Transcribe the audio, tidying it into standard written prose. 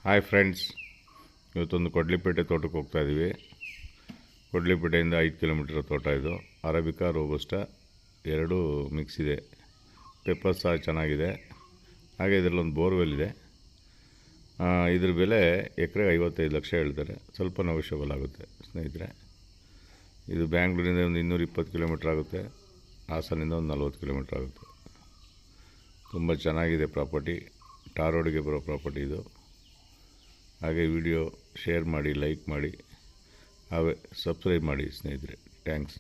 Hi friends, ಇವತ್ತೊಂದು ಕೊಡ್ಲಿಪೇಟೆ ತೋಟಕ್ಕೆ ಹೋಗ್ತಾ ಇದ್ದೀವಿ. ಕೊಡ್ಲಿಪೇಟೆಯಿಂದ 5 ಕಿಲೋಮೀಟರ್ ತೋಟ ಇದು. ಅರಬಿಕಾ ರೋಬಸ್ಟ ಎರಡೂ ಮಿಕ್ಸ್ ಇದೆ. ಪೆಪ್ಪರ್ ಸಹ ಚೆನ್ನಾಗಿದೆ. ಹಾಗೆ ಇದರಲ್ಲೊಂದು ಬೋರ್ವೆಲ್ ಇದೆ. ಇದ್ರ ಬೆಲೆ ಎಕರೆಗೆ 55 ಲಕ್ಷ ಹೇಳ್ತಾರೆ. ಸ್ವಲ್ಪ ನೆಗೋಷಿಯಬಲ್ ಆಗುತ್ತೆ ಸ್ನೇಹಿತರೆ. ಇದು ಬ್ಯಾಂಗ್ಳೂರಿಂದ ಒಂದು 220 ಕಿಲೋಮೀಟ್ರ್ ಆಗುತ್ತೆ. ಹಾಸನಿಂದ ಒಂದು 40 ಕಿಲೋಮೀಟ್ರ್ ಆಗುತ್ತೆ. ತುಂಬ ಚೆನ್ನಾಗಿದೆ ಪ್ರಾಪರ್ಟಿ. ಟಾರ್ ರೋಡಿಗೆ ಬರೋ ಪ್ರಾಪರ್ಟಿ ಇದು. ಹಾಗೆ ವಿಡಿಯೋ ಶೇರ್ ಮಾಡಿ, ಲೈಕ್ ಮಾಡಿ, ಹಾಗೆ ಸಬ್ಸ್ಕ್ರೈಬ್ ಮಾಡಿ ಸ್ನೇಹಿತರೆ. ಥ್ಯಾಂಕ್ಸ್.